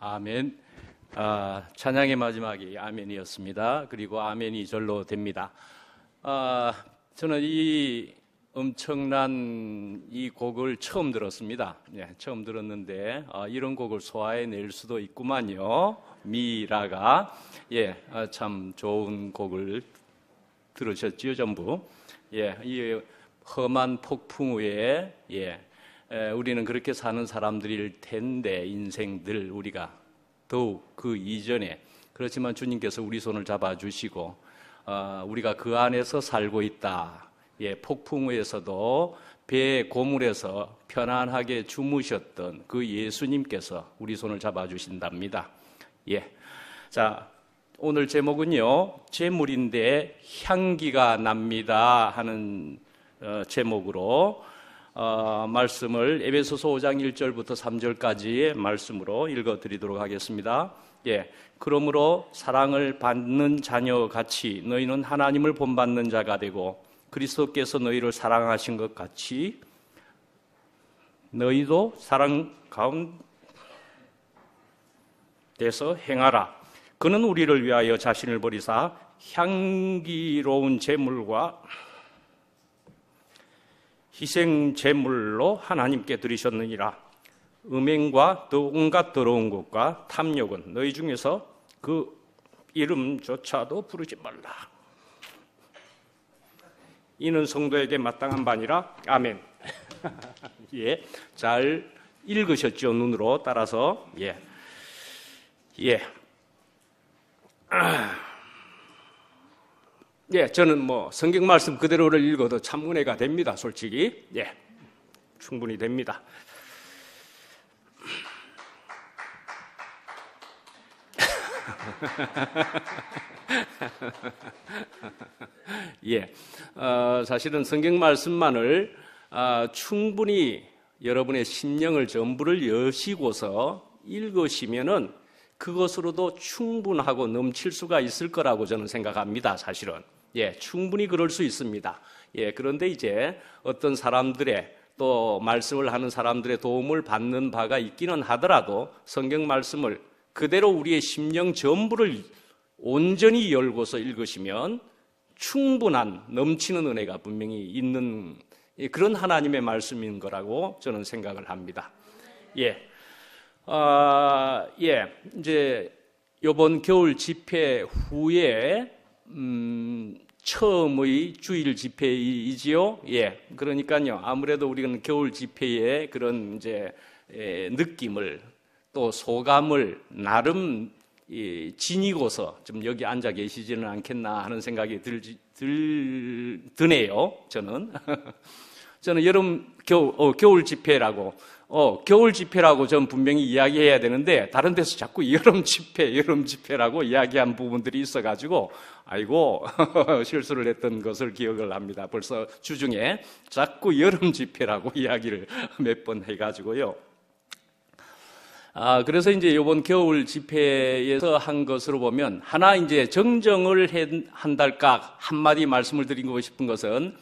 아멘. 찬양의 마지막이 아멘이었습니다. 그리고 아멘이 절로 됩니다. 저는 이 엄청난 이 곡을 처음 들었습니다. 처음 들었는데 이런 곡을 소화해낼 수도 있구만요. 미라가 참 좋은 곡을 들으셨지요, 전부. 이 험한 폭풍 후에 우리는 그렇게 사는 사람들일 텐데, 인생들 우리가 더욱 그 이전에, 그렇지만 주님께서 우리 손을 잡아주시고 우리가 그 안에서 살고 있다. 폭풍 후에서도 배의 고물에서 편안하게 주무셨던 그 예수님께서 우리 손을 잡아주신답니다. 자, 오늘 제목은요, 재물인데 향기가 납니다 하는 제목으로 말씀을 에베소서 5장 1절부터 3절까지의 말씀으로 읽어드리도록 하겠습니다. 그러므로 사랑을 받는 자녀같이 너희는 하나님을 본받는 자가 되고 그리스도께서 너희를 사랑하신 것 같이 너희도 사랑 가운데서 행하라. 그는 우리를 위하여 자신을 버리사 향기로운 제물과 희생 제물로 하나님께 드리셨느니라. 음행과 또 온갖 더러운 것과 탐욕은 너희 중에서 그 이름조차도 부르지 말라. 이는 성도에게 마땅한 바니라. 아멘. 잘 읽으셨죠? 눈으로 따라서. 저는 성경 말씀 그대로를 읽어도 참 은혜가 됩니다, 솔직히. 충분히 됩니다. 사실은 성경 말씀만을 충분히 여러분의 심령을 전부를 여시고서 읽으시면은 그것으로도 충분하고 넘칠 수가 있을 거라고 저는 생각합니다, 사실은. 충분히 그럴 수 있습니다. 그런데 이제 어떤 사람들의 또 말씀을 하는 사람들의 도움을 받는 바가 있기는 하더라도 성경 말씀을 그대로 우리의 심령 전부를 온전히 열고서 읽으시면 충분한 넘치는 은혜가 분명히 있는 그런 하나님의 말씀인 거라고 저는 생각을 합니다. 이제 이번 겨울 집회 후에 처음의 주일 집회이지요. 그러니까요. 아무래도 우리는 겨울 집회의 그런 이제 느낌을 또 소감을 나름 지니고서 좀 여기 앉아 계시지는 않겠나 하는 생각이 드네요. 저는 겨울 집회라고 겨울 집회라고 전 분명히 이야기해야 되는데 다른 데서 자꾸 여름 집회라고 이야기한 부분들이 있어가지고 아이고 실수를 했던 것을 기억을 합니다. 벌써 주중에 자꾸 여름 집회라고 이야기를 몇 번 해가지고요. 그래서 이제 이번 겨울 집회에서 한 것으로 보면 하나 이제 정정을 한달까 한마디 말씀을 드리고 싶은 것은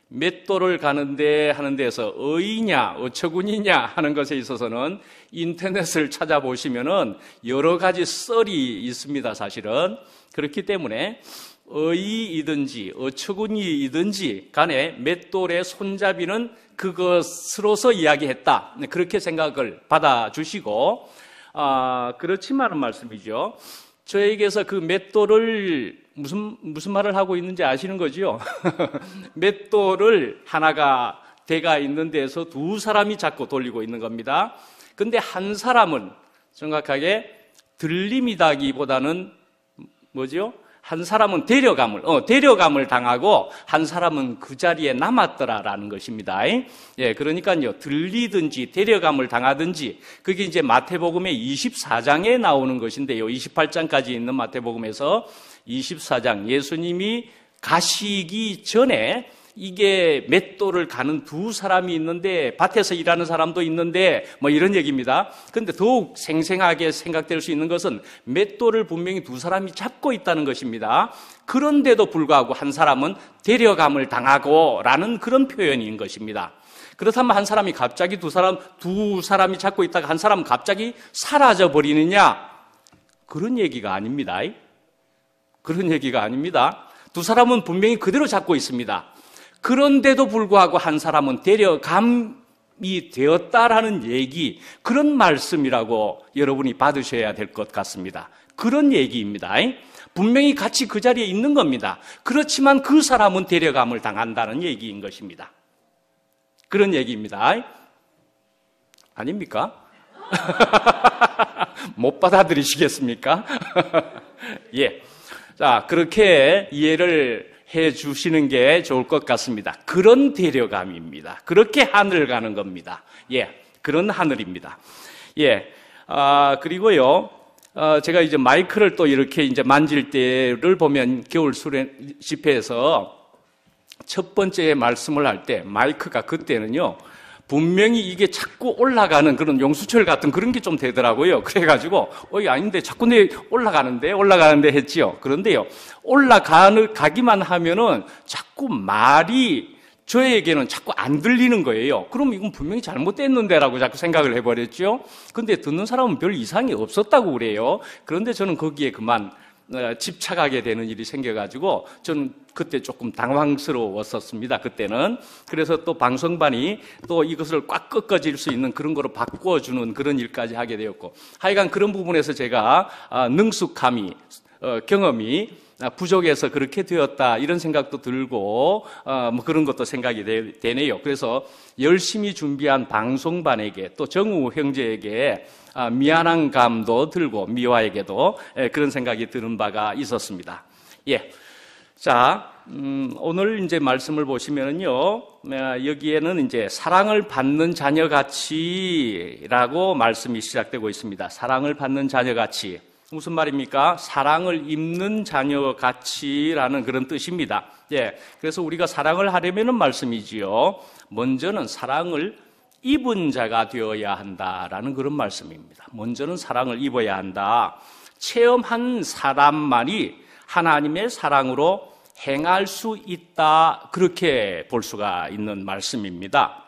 맷돌을 가는데 하는 데서 어이냐 어처구니냐 하는 것에 있어서는 인터넷을 찾아보시면은 여러 가지 썰이 있습니다, 사실은. 그렇기 때문에 어이이든지 어처구니이든지 간에 맷돌의 손잡이는 그것으로서 이야기했다, 그렇게 생각을 받아주시고 그렇지만은 말씀이죠. 저에게서 그 맷돌을 무슨 말을 하고 있는지 아시는 거죠? 맷돌을 하나가 대가 있는 데서 두 사람이 잡고 돌리고 있는 겁니다. 근데 한 사람은 정확하게 들림이다기보다는 뭐죠? 한 사람은 데려감을 당하고 한 사람은 그 자리에 남았더라라는 것입니다. 그러니까요, 들리든지 데려감을 당하든지 그게 이제 마태복음의 24장에 나오는 것인데요. 28장까지 있는 마태복음에서 24장 예수님이 가시기 전에 이게 맷돌을 가는 두 사람이 있는데 밭에서 일하는 사람도 있는데 이런 얘기입니다. 그런데 더욱 생생하게 생각될 수 있는 것은 맷돌을 분명히 두 사람이 잡고 있다는 것입니다. 그런데도 불구하고 한 사람은 데려감을 당하고 라는 그런 표현인 것입니다. 그렇다면 한 사람이 갑자기 두 사람이 잡고 있다가 한 사람은 갑자기 사라져 버리느냐? 그런 얘기가 아닙니다. 그런 얘기가 아닙니다. 두 사람은 분명히 그대로 잡고 있습니다. 그런데도 불구하고 한 사람은 데려감이 되었다라는 얘기, 그런 말씀이라고 여러분이 받으셔야 될 것 같습니다. 그런 얘기입니다. 분명히 같이 그 자리에 있는 겁니다. 그렇지만 그 사람은 데려감을 당한다는 얘기인 것입니다. 그런 얘기입니다. 아닙니까? 못 받아들이시겠습니까? 예. 자, 그렇게 이해를 해 주시는 게 좋을 것 같습니다. 그런 데려감입니다. 그렇게 하늘 가는 겁니다. 예. 그런 하늘입니다. 예. 그리고요, 제가 이제 마이크를 또 이렇게 이제 만질 때를 보면 겨울 수련 집회에서 첫 번째 말씀을 할 때 마이크가 그때는요, 분명히 이게 자꾸 올라가는 그런 용수철 같은 그런 게 좀 되더라고요. 그래가지고, 아닌데, 자꾸 올라가는데 했지요. 그런데요, 가기만 하면은 자꾸 말이 저에게는 자꾸 안 들리는 거예요. 그럼 이건 분명히 잘못됐는데라고 자꾸 생각을 해버렸죠. 근데 듣는 사람은 별 이상이 없었다고 그래요. 그런데 저는 거기에 그만 집착하게 되는 일이 생겨가지고 저는 그때 조금 당황스러웠었습니다. 그때는. 그래서 또 방송반이 또 이것을 꽉 꺾어질 수 있는 그런 거로 바꿔주는 그런 일까지 하게 되었고, 하여간 그런 부분에서 제가 능숙함이 경험이 부족해서 그렇게 되었다 이런 생각도 들고 뭐 그런 것도 생각이 되네요. 그래서 열심히 준비한 방송반에게 또 정우 형제에게 미안한 감도 들고 미화에게도 그런 생각이 드는 바가 있었습니다. 예. 자, 오늘 이제 말씀을 보시면은요, 여기에는 이제 사랑을 받는 자녀같이라고 말씀이 시작되고 있습니다. 사랑을 받는 자녀같이. 무슨 말입니까? 사랑을 입는 자녀같이라는 그런 뜻입니다. 예. 그래서 우리가 사랑을 하려면은 말씀이지요. 먼저는 사랑을 입은 자가 되어야 한다라는 그런 말씀입니다. 먼저는 사랑을 입어야 한다. 체험한 사람만이 하나님의 사랑으로 행할 수 있다. 그렇게 볼 수가 있는 말씀입니다.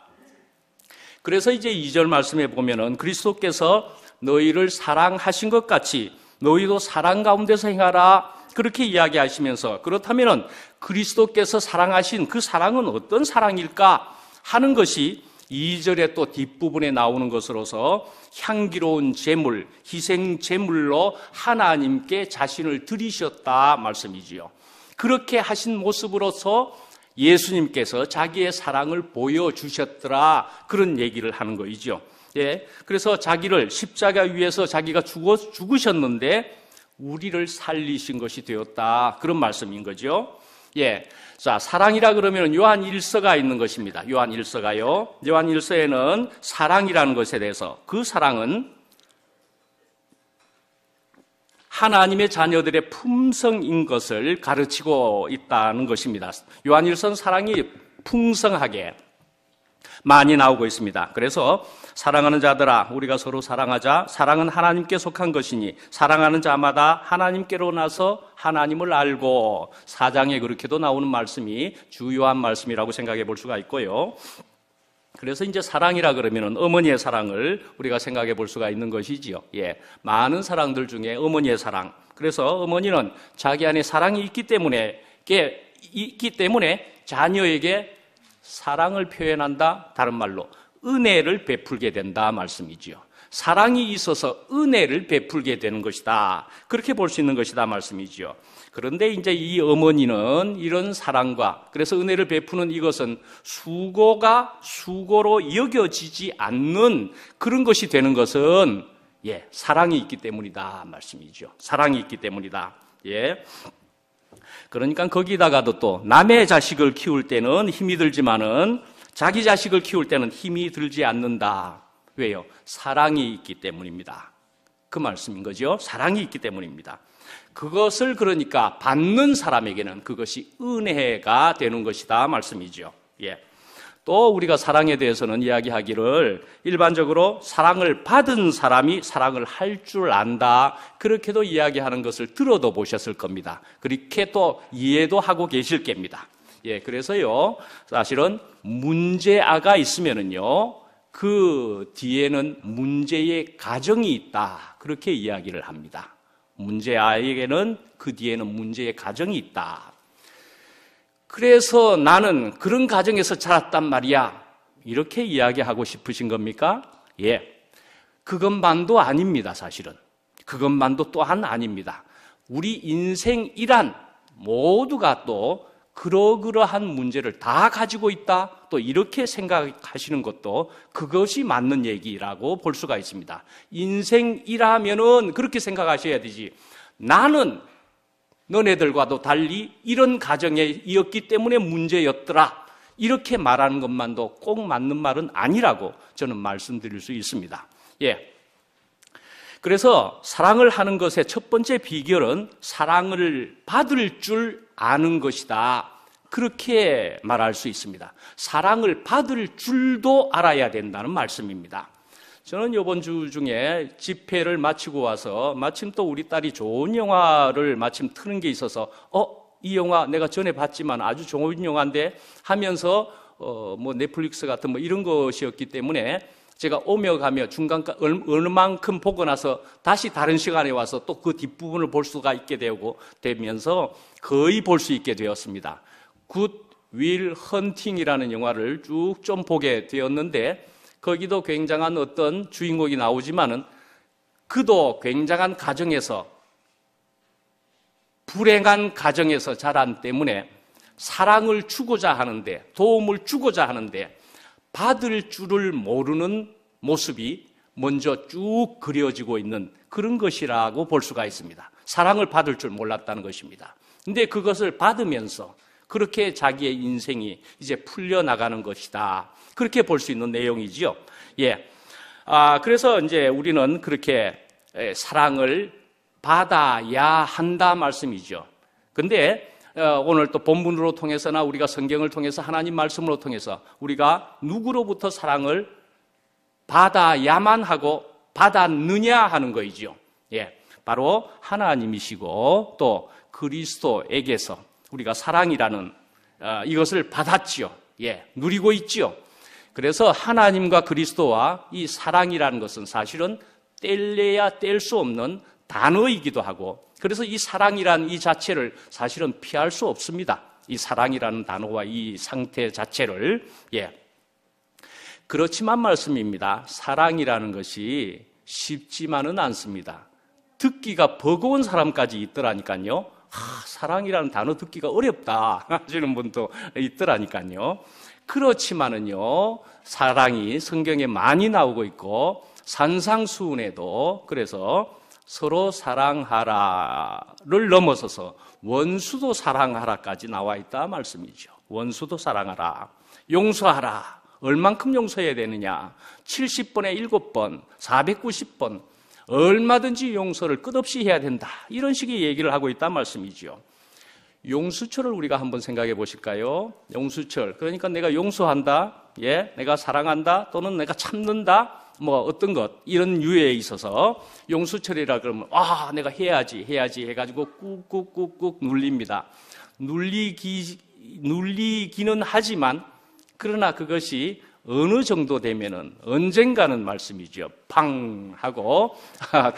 그래서 이제 2절 말씀에 보면은 그리스도께서 너희를 사랑하신 것 같이 너희도 사랑 가운데서 행하라. 그렇게 이야기하시면서 그렇다면은 그리스도께서 사랑하신 그 사랑은 어떤 사랑일까 하는 것이 2절의 또 뒷부분에 나오는 것으로서 향기로운 제물, 희생 제물로 하나님께 자신을 드리셨다 말씀이지요. 그렇게 하신 모습으로서 예수님께서 자기의 사랑을 보여주셨더라 그런 얘기를 하는 거이죠. 예, 그래서 자기를 십자가 위에서 자기가 죽으셨는데 우리를 살리신 것이 되었다 그런 말씀인 거죠. 예, 자, 사랑이라 그러면 요한 1서가 있는 것입니다. 요한 1서가요. 요한 1서에는 사랑이라는 것에 대해서 그 사랑은 하나님의 자녀들의 품성인 것을 가르치고 있다는 것입니다. 요한 1서는 사랑이 풍성하게 많이 나오고 있습니다. 그래서 사랑하는 자들아 우리가 서로 사랑하자. 사랑은 하나님께 속한 것이니 사랑하는 자마다 하나님께로 나서 하나님을 알고 4장에 그렇게도 나오는 말씀이 주요한 말씀이라고 생각해 볼 수가 있고요. 그래서 이제 사랑이라 그러면은 어머니의 사랑을 우리가 생각해 볼 수가 있는 것이지요. 예. 많은 사랑들 중에 어머니의 사랑. 그래서 어머니는 자기 안에 사랑이 있기 때문에 자녀에게 사랑을 표현한다. 다른 말로 은혜를 베풀게 된다 말씀이지요. 사랑이 있어서 은혜를 베풀게 되는 것이다. 그렇게 볼 수 있는 것이다 말씀이지요. 그런데 이제 이 어머니는 이런 사랑과 그래서 은혜를 베푸는 이것은 수고가 수고로 여겨지지 않는 그런 것이 되는 것은 사랑이 있기 때문이다 말씀이죠. 사랑이 있기 때문이다. 예. 그러니까 거기다가도 또 남의 자식을 키울 때는 힘이 들지만은 자기 자식을 키울 때는 힘이 들지 않는다. 왜요? 사랑이 있기 때문입니다. 그 말씀인 거죠. 사랑이 있기 때문입니다. 그것을 그러니까 받는 사람에게는 그것이 은혜가 되는 것이다 말씀이죠. 예. 또 우리가 사랑에 대해서는 이야기하기를 일반적으로 사랑을 받은 사람이 사랑을 할 줄 안다. 그렇게도 이야기하는 것을 들어도 보셨을 겁니다. 그렇게 또 이해도 하고 계실 겁니다. 예, 그래서요, 사실은 문제아가 있으면은요, 그 뒤에는 문제의 가정이 있다. 그렇게 이야기를 합니다. 문제아에게는 그 뒤에는 문제의 가정이 있다. 그래서 나는 그런 가정에서 자랐단 말이야. 이렇게 이야기하고 싶으신 겁니까? 예. 그것만도 아닙니다, 사실은. 그것만도 또한 아닙니다. 우리 인생이란 모두가 또 그러한 문제를 다 가지고 있다. 또 이렇게 생각하시는 것도 그것이 맞는 얘기라고 볼 수가 있습니다. 인생이라면은 그렇게 생각하셔야 되지. 나는 너네들과도 달리 이런 가정이었기 때문에 문제였더라. 이렇게 말하는 것만도 꼭 맞는 말은 아니라고 저는 말씀드릴 수 있습니다. 예. 그래서 사랑을 하는 것의 첫 번째 비결은 사랑을 받을 줄 아는 것이다. 그렇게 말할 수 있습니다. 사랑을 받을 줄도 알아야 된다는 말씀입니다. 저는 이번 주 중에 집회를 마치고 와서 마침 또 우리 딸이 좋은 영화를 마침 트는 게 있어서 이 영화 내가 전에 봤지만 아주 좋은 영화인데 하면서 뭐 넷플릭스 같은 뭐 이런 것이었기 때문에 제가 오며 가며 중간까지 어느 만큼 보고 나서 다시 다른 시간에 와서 또 그 뒷부분을 볼 수가 있게 되면서 거의 볼 수 있게 되었습니다. 굿 윌 헌팅이라는 영화를 쭉 좀 보게 되었는데 거기도 굉장한 어떤 주인공이 나오지만은 그도 굉장한 가정에서 불행한 가정에서 자란 때문에 사랑을 주고자 하는데 도움을 주고자 하는데 받을 줄을 모르는 모습이 먼저 쭉 그려지고 있는 그런 것이라고 볼 수가 있습니다. 사랑을 받을 줄 몰랐다는 것입니다. 근데 그것을 받으면서 그렇게 자기의 인생이 이제 풀려나가는 것이다. 그렇게 볼 수 있는 내용이지요. 예. 그래서 이제 우리는 그렇게 사랑을 받아야 한다 말씀이죠. 근데 오늘 또 본문으로 통해서나 우리가 성경을 통해서 하나님 말씀으로 통해서 우리가 누구로부터 사랑을 받아야만 하고 받았느냐 하는 거이죠. 예. 바로 하나님이시고 또 그리스도에게서 우리가 사랑이라는 이것을 받았지요. 예. 누리고 있지요. 그래서 하나님과 그리스도와 이 사랑이라는 것은 사실은 뗄래야 뗄 수 없는 단어이기도 하고 그래서 이 사랑이라는 이 자체를 사실은 피할 수 없습니다. 이 사랑이라는 단어와 이 상태 자체를. 예. 그렇지만 말씀입니다. 사랑이라는 것이 쉽지만은 않습니다. 듣기가 버거운 사람까지 있더라니까요. 사랑이라는 단어 듣기가 어렵다 하시는 분도 있더라니까요. 그렇지만은요, 사랑이 성경에 많이 나오고 있고 산상수훈에도 그래서 서로 사랑하라를 넘어서서 원수도 사랑하라까지 나와 있다 말씀이죠. 원수도 사랑하라, 용서하라. 얼만큼 용서해야 되느냐? 70번에 7번, 490번 얼마든지 용서를 끝없이 해야 된다. 이런 식의 얘기를 하고 있단 말씀이죠. 용수철을 우리가 한번 생각해 보실까요? 용수철. 그러니까 내가 용서한다, 예, 내가 사랑한다, 또는 내가 참는다, 뭐 어떤 것 이런 유예에 있어서 용수철이라 그러면 내가 해야지 해가지고 꾹꾹꾹꾹 눌립니다. 눌리기는 하지만 그러나 그것이 어느 정도 되면은 언젠가는 말씀이죠. 팡 하고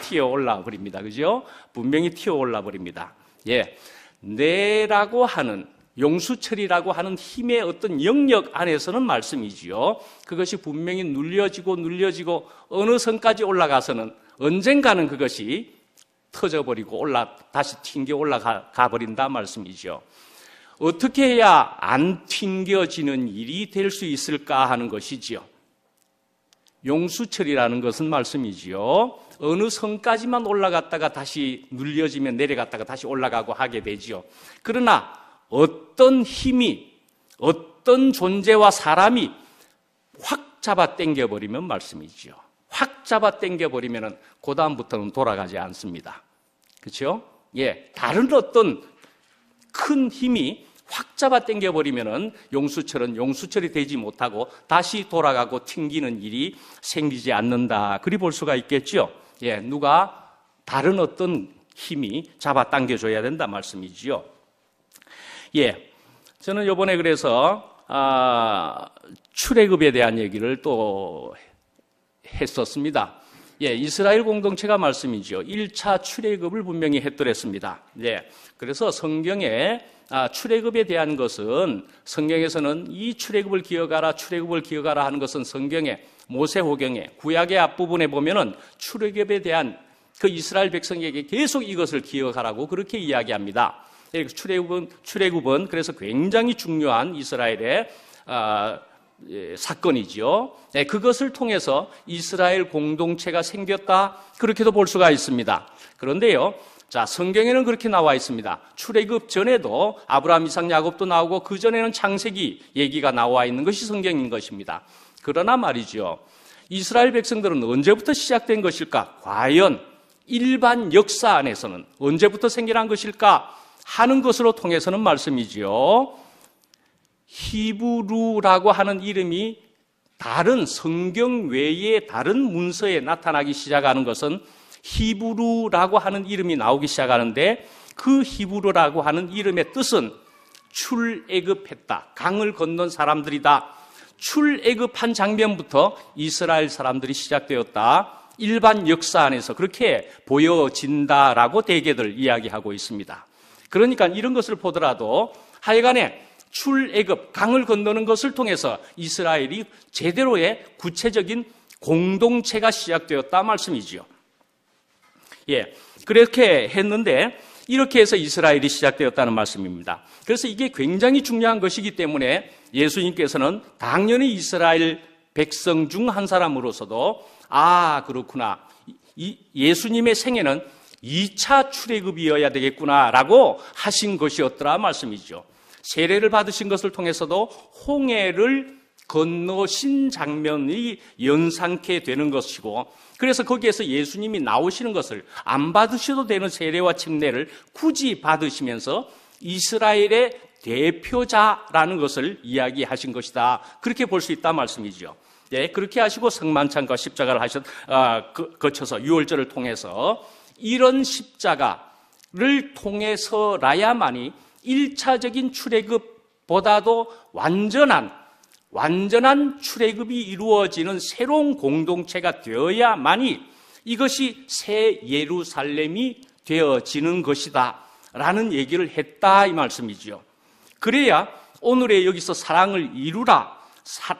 튀어 올라 버립니다. 그죠? 분명히 튀어 올라 버립니다. 예. 내라고 하는 용수철이라고 하는 힘의 어떤 영역 안에서는 말씀이지요. 그것이 분명히 눌려지고 어느 선까지 올라가서는 언젠가는 그것이 터져버리고 다시 튕겨 올라가 버린다 말씀이죠. 어떻게 해야 안 튕겨지는 일이 될 수 있을까 하는 것이지요. 용수철이라는 것은 말씀이지요. 어느 선까지만 올라갔다가 다시 눌려지면 내려갔다가 다시 올라가고 하게 되지요. 그러나 어떤 힘이, 어떤 존재와 사람이 확 잡아 당겨버리면 말씀이지요. 확 잡아 당겨버리면 그 다음부터는 돌아가지 않습니다. 그렇죠? 예, 다른 어떤 큰 힘이 확 잡아 당겨버리면은 용수철은 용수철이 되지 못하고 다시 돌아가고 튕기는 일이 생기지 않는다. 그리 볼 수가 있겠죠. 예, 누가 다른 어떤 힘이 잡아 당겨줘야 된다 말씀이지요. 예, 저는 이번에 그래서 출애굽에 대한 얘기를 또 했었습니다. 예, 이스라엘 공동체가 말씀이죠. 1차 출애굽을 분명히 했더랬습니다. 예, 그래서 성경에 출애굽에 대한 것은 성경에서는 이 출애굽을 기억하라 하는 것은 성경에 모세오경에 구약의 앞부분에 보면은 출애굽에 대한 그 이스라엘 백성에게 계속 이것을 기억하라고 그렇게 이야기합니다. 출애굽은 그래서 굉장히 중요한 이스라엘의 사건이죠. 네, 그것을 통해서 이스라엘 공동체가 생겼다 그렇게도 볼 수가 있습니다. 그런데요, 자, 성경에는 그렇게 나와 있습니다. 출애굽 전에도 아브라함, 이삭, 야곱도 나오고 그 전에는 창세기 얘기가 나와 있는 것이 성경인 것입니다. 그러나 말이죠, 이스라엘 백성들은 언제부터 시작된 것일까? 과연 일반 역사 안에서는 언제부터 생겨난 것일까? 하는 것으로 통해서는 말씀이지요. 히브루라고 하는 이름이 다른 성경 외의 다른 문서에 나타나기 시작하는 것은 히브루라고 하는 이름이 나오기 시작하는데, 그 히브루라고 하는 이름의 뜻은 출애굽했다, 강을 건넌 사람들이다, 출애굽한 장면부터 이스라엘 사람들이 시작되었다, 일반 역사 안에서 그렇게 보여진다라고 대개들 이야기하고 있습니다. 그러니까 이런 것을 보더라도 하여간에 출애굽, 강을 건너는 것을 통해서 이스라엘이 제대로의 구체적인 공동체가 시작되었다 말씀이지요. 예, 그렇게 했는데 이렇게 해서 이스라엘이 시작되었다는 말씀입니다. 그래서 이게 굉장히 중요한 것이기 때문에 예수님께서는 당연히 이스라엘 백성 중 한 사람으로서도 그렇구나, 예수님의 생애는 2차 출애굽이어야 되겠구나라고 하신 것이었더라 말씀이죠. 세례를 받으신 것을 통해서도 홍해를 건너신 장면이 연상케 되는 것이고, 그래서 거기에서 예수님이 나오시는 것을 안 받으셔도 되는 세례와 침례를 굳이 받으시면서 이스라엘의 대표자라는 것을 이야기하신 것이다, 그렇게 볼 수 있다 말씀이죠. 예, 그렇게 하시고 성만찬과 십자가를 거쳐서 유월절을 통해서 이런 십자가를 통해서라야만이 1차적인 출애굽보다도 완전한 출애굽이 이루어지는 새로운 공동체가 되어야만이 이것이 새 예루살렘이 되어지는 것이다 라는 얘기를 했다 이 말씀이죠. 그래야 오늘의 여기서 사랑을 이루라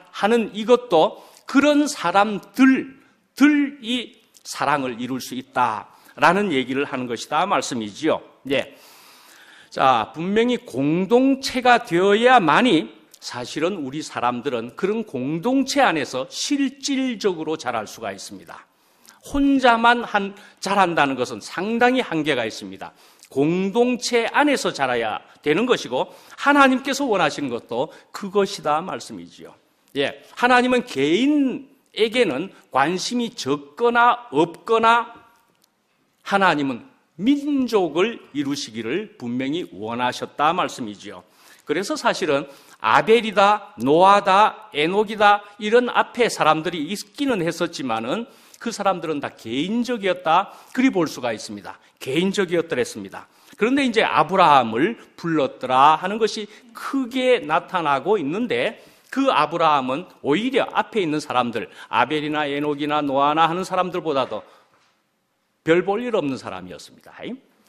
하는 이것도 그런 사람들이 사랑을 이룰 수 있다라는 얘기를 하는 것이다 말씀이지요. 예. 자, 분명히 공동체가 되어야만이 사실은 우리 사람들은 그런 공동체 안에서 실질적으로 자랄 수가 있습니다. 혼자만 자란다는 것은 상당히 한계가 있습니다. 공동체 안에서 자라야 되는 것이고 하나님께서 원하시는 것도 그것이다 말씀이지요. 예, 하나님은 개인에게는 관심이 적거나 없거나 하나님은 민족을 이루시기를 분명히 원하셨다 말씀이지요. 그래서 사실은 아벨이다, 노아다, 에녹이다 이런 앞에 사람들이 있기는 했었지만은 그 사람들은 다 개인적이었다 그리 볼 수가 있습니다. 개인적이었더랬습니다. 그런데 이제 아브라함을 불렀더라 하는 것이 크게 나타나고 있는데, 그 아브라함은 오히려 앞에 있는 사람들, 아벨이나 에녹이나 노아나 하는 사람들보다도 별 볼 일 없는 사람이었습니다.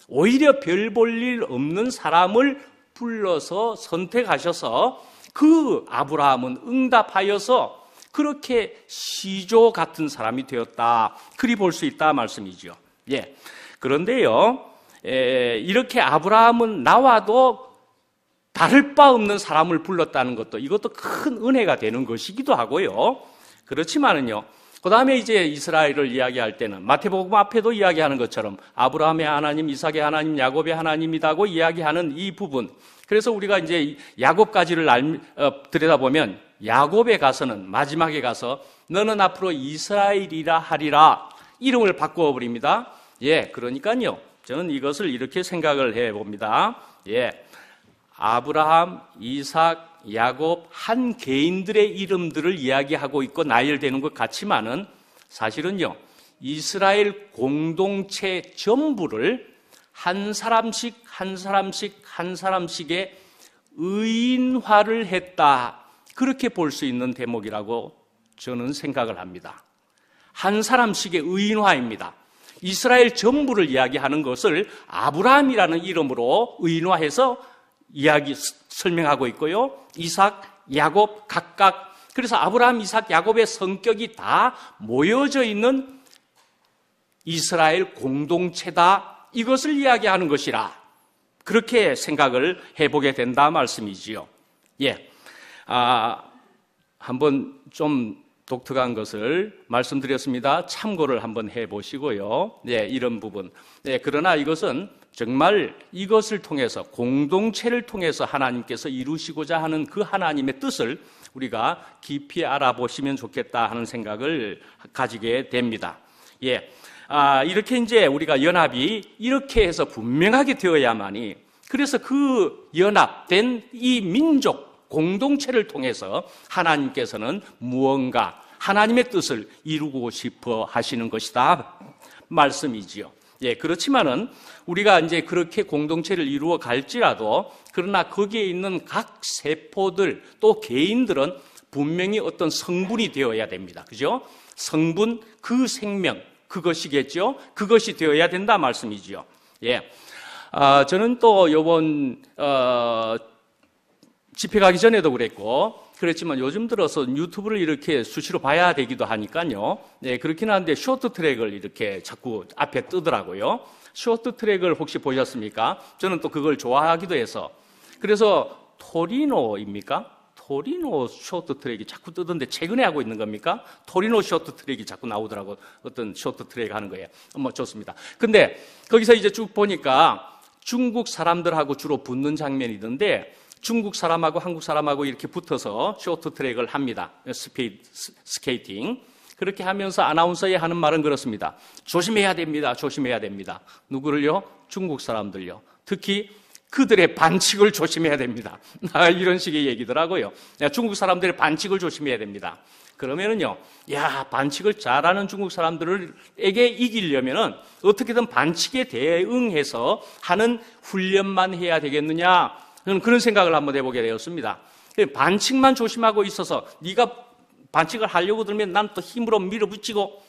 오히려 별 볼 일 없는 사람을 불러서 선택하셔서 그 아브라함은 응답하여서 그렇게 시조 같은 사람이 되었다 그리 볼 수 있다 말씀이죠. 예. 그런데요, 이렇게 아브라함은 나와도 다를 바 없는 사람을 불렀다는 것도 이것도 큰 은혜가 되는 것이기도 하고요. 그렇지만은요, 그 다음에 이제 이스라엘을 이야기할 때는 마태복음 앞에도 이야기하는 것처럼 아브라함의 하나님, 이삭의 하나님, 야곱의 하나님이라고 이야기하는 이 부분. 그래서 우리가 이제 야곱까지를 들여다보면 야곱에 가서는 마지막에 가서 너는 앞으로 이스라엘이라 하리라 이름을 바꾸어 버립니다. 예, 그러니까요. 저는 이것을 이렇게 생각을 해 봅니다. 예. 아브라함, 이삭, 야곱 한 개인들의 이름들을 이야기하고 있고 나열되는 것 같지만은 사실은요, 이스라엘 공동체 전부를 한 사람씩의 의인화를 했다. 그렇게 볼 수 있는 대목이라고 저는 생각을 합니다. 한 사람씩의 의인화입니다. 이스라엘 전부를 이야기하는 것을 아브라함이라는 이름으로 의인화해서 설명하고 있고요. 이삭, 야곱 각각, 그래서 아브라함, 이삭, 야곱의 성격이 다 모여져 있는 이스라엘 공동체다. 이것을 이야기하는 것이라 그렇게 생각을 해보게 된다 말씀이지요. 예, 한번 좀 독특한 것을 말씀드렸습니다. 참고를 한번 해보시고요. 네, 이런 부분. 네, 그러나 이것은 정말 이것을 통해서 공동체를 통해서 하나님께서 이루시고자 하는 그 하나님의 뜻을 우리가 깊이 알아보시면 좋겠다 하는 생각을 가지게 됩니다. 예, 이렇게 이제 우리가 연합이 이렇게 해서 분명하게 되어야만이, 그래서 그 연합된 이 민족 공동체를 통해서 하나님께서는 무언가 하나님의 뜻을 이루고 싶어 하시는 것이다 말씀이지요. 예, 그렇지만은 우리가 이제 그렇게 공동체를 이루어 갈지라도, 그러나 거기에 있는 각 세포들 또 개인들은 분명히 어떤 성분이 되어야 됩니다. 그죠? 성분, 그 생명, 그것이겠죠? 그것이 되어야 된다 말씀이지요. 예. 저는 또 요번, 집회 가기 전에도 그랬지만 요즘 들어서 유튜브를 이렇게 수시로 봐야 되기도 하니까요. 네, 그렇긴 한데 쇼트트랙을 이렇게 자꾸 앞에 뜨더라고요. 쇼트트랙을 혹시 보셨습니까? 저는 또 그걸 좋아하기도 해서. 그래서 토리노입니까? 토리노 쇼트트랙이 자꾸 뜨던데 최근에 하고 있는 겁니까? 토리노 쇼트트랙이 자꾸 나오더라고. 어떤 쇼트트랙 하는 거예요. 좋습니다. 근데 거기서 이제 쭉 보니까 중국 사람들하고 주로 붙는 장면이던데, 중국 사람하고 한국 사람하고 이렇게 붙어서 쇼트트랙을 합니다. 스케이팅. 그렇게 하면서 아나운서에 하는 말은 그렇습니다. 조심해야 됩니다. 조심해야 됩니다. 누구를요? 중국 사람들요. 특히 그들의 반칙을 조심해야 됩니다. 이런 식의 얘기더라고요. 중국 사람들의 반칙을 조심해야 됩니다. 그러면은요, 반칙을 잘하는 중국 사람들에게 이기려면은 어떻게든 반칙에 대응해서 하는 훈련만 해야 되겠느냐? 저는 그런 생각을 한번 해보게 되었습니다. 반칙만 조심하고 있어서 네가 반칙을 하려고 들면 난 또 힘으로 밀어붙이고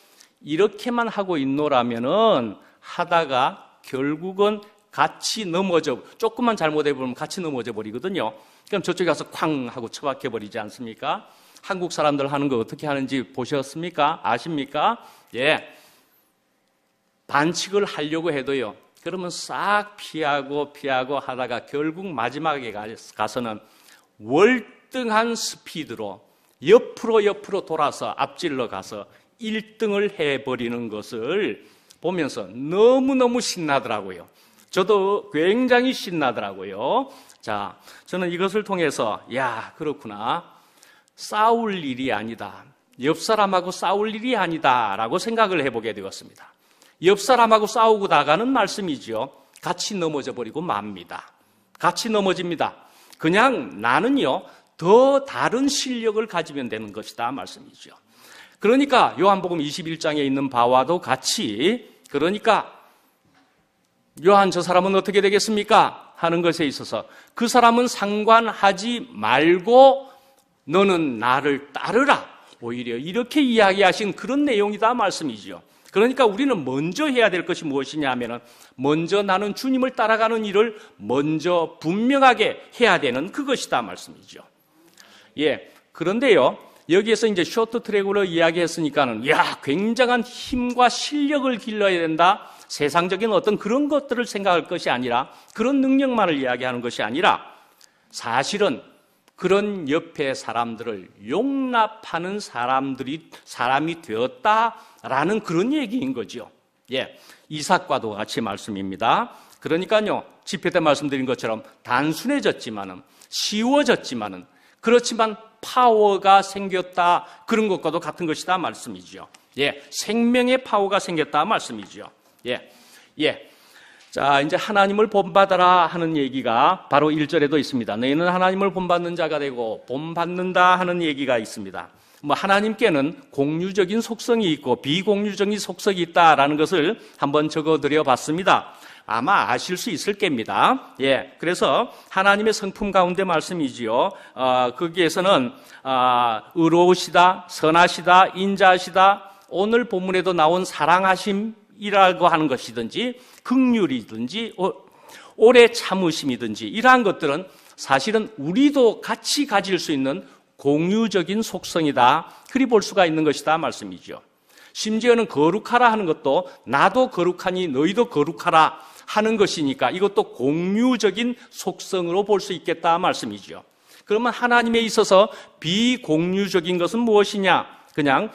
이렇게만 하고 있노라면은 하다가 결국은 같이 넘어져, 조금만 잘못해보면 같이 넘어져 버리거든요. 그럼 저쪽에 가서 쾅 하고 처박혀 버리지 않습니까? 한국 사람들 하는 거 어떻게 하는지 보셨습니까? 아십니까? 예. 반칙을 하려고 해도요, 그러면 싹 피하고 하다가 결국 마지막에 가서는 월등한 스피드로 옆으로 돌아서 앞질러 가서 1등을 해버리는 것을 보면서 너무너무 신나더라고요. 저도 굉장히 신나더라고요. 자, 저는 이것을 통해서 그렇구나. 싸울 일이 아니다. 옆 사람하고 싸울 일이 아니다 라고 생각을 해보게 되었습니다. 옆 사람하고 싸우고 나가는 말씀이죠. 같이 넘어져 버리고 맙니다. 같이 넘어집니다. 그냥 나는요, 더 다른 실력을 가지면 되는 것이다 말씀이죠. 그러니까 요한복음 21장에 있는 바와도 같이, 그러니까 요한 저 사람은 어떻게 되겠습니까? 하는 것에 있어서 그 사람은 상관하지 말고 너는 나를 따르라. 오히려 이렇게 이야기하신 그런 내용이다 말씀이죠. 그러니까 우리는 먼저 해야 될 것이 무엇이냐 하면은 먼저 나는 주님을 따라가는 일을 먼저 분명하게 해야 되는 그것이다 말씀이죠. 예. 그런데요, 여기에서 이제 쇼트트랙으로 이야기했으니까는 굉장한 힘과 실력을 길러야 된다. 세상적인 어떤 그런 것들을 생각할 것이 아니라, 그런 능력만을 이야기하는 것이 아니라 사실은 그런 옆에 사람들을 용납하는 사람이 되었다라는 그런 얘기인 거죠. 예. 이삭과도 같이 말씀입니다. 그러니까요, 집회 때 말씀드린 것처럼 단순해졌지만은, 쉬워졌지만은, 그렇지만 파워가 생겼다. 그런 것과도 같은 것이다 말씀이죠. 예. 생명의 파워가 생겼다 말씀이죠. 예. 예. 자, 이제 하나님을 본받아라 하는 얘기가 바로 1절에도 있습니다. 너희는 하나님을 본받는 자가 되고 본받는다 하는 얘기가 있습니다. 하나님께는 공유적인 속성이 있고 비공유적인 속성이 있다라는 것을 한번 적어드려 봤습니다. 아마 아실 수 있을 겁니다. 예, 그래서 하나님의 성품 가운데 말씀이지요. 거기에서는 의로우시다, 선하시다, 인자하시다, 오늘 본문에도 나온 사랑하심이라고 하는 것이든지 긍휼이든지 오래 참으심이든지 이러한 것들은 사실은 우리도 같이 가질 수 있는 공유적인 속성이다. 그리 볼 수가 있는 것이다 말씀이죠. 심지어는 거룩하라 하는 것도 나도 거룩하니 너희도 거룩하라 하는 것이니까 이것도 공유적인 속성으로 볼 수 있겠다 말씀이죠. 그러면 하나님에 있어서 비공유적인 것은 무엇이냐? 그냥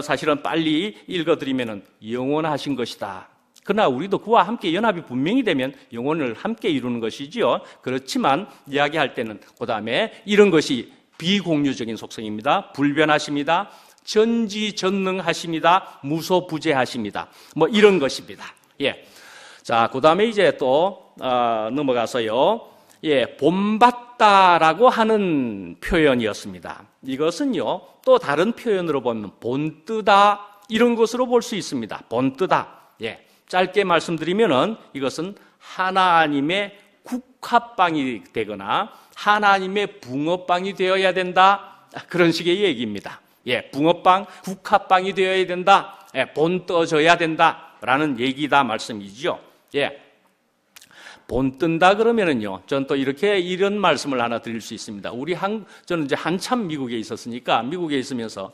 사실은 빨리 읽어드리면 영원하신 것이다. 그러나 우리도 그와 함께 연합이 분명히 되면 영혼을 함께 이루는 것이지요. 그렇지만 이야기할 때는 그 다음에 이런 것이 비공유적인 속성입니다. 불변하십니다. 전지전능하십니다. 무소부재하십니다. 뭐 이런 것입니다. 예. 자, 그 다음에 이제 또 넘어가서요. 예, 본받다라고 하는 표현이었습니다. 이것은요, 또 다른 표현으로 보면 본뜨다 이런 것으로 볼 수 있습니다. 본뜨다. 예, 짧게 말씀드리면은 이것은 하나님의 국화빵이 되거나 하나님의 붕어빵이 되어야 된다. 그런 식의 얘기입니다. 예, 붕어빵, 국화빵이 되어야 된다. 예, 본떠져야 된다라는 얘기다 말씀이죠. 예. 본뜬다 그러면은요, 전 또 이런 말씀을 하나 드릴 수 있습니다. 저는 이제 한참 미국에 있었으니까, 미국에 있으면서,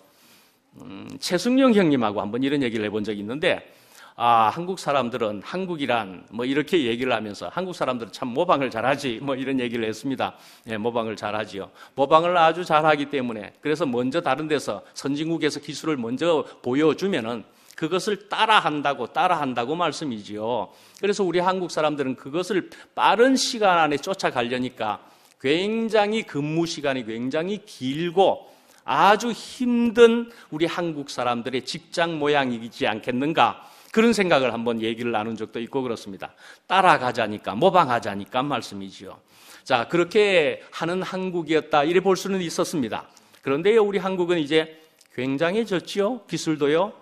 최승용 형님하고 한번 이런 얘기를 해본 적이 있는데, 한국 사람들은 한국이란 뭐 이렇게 얘기를 하면서 한국 사람들은 참 모방을 잘하지 뭐 이런 얘기를 했습니다. 예, 모방을 잘하지요. 모방을 아주 잘하기 때문에 그래서 먼저 다른 데서 선진국에서 기술을 먼저 보여주면은 그것을 따라한다고 말씀이지요. 그래서 우리 한국 사람들은 그것을 빠른 시간 안에 쫓아가려니까 굉장히 근무 시간이 굉장히 길고 아주 힘든 우리 한국 사람들의 직장 모양이지 않겠는가. 그런 생각을 한번 얘기를 나눈 적도 있고 그렇습니다. 따라가자니까, 모방하자니까 말씀이지요. 자, 그렇게 하는 한국이었다. 이래 볼 수는 있었습니다. 그런데요, 우리 한국은 이제 굉장해졌지요. 기술도요.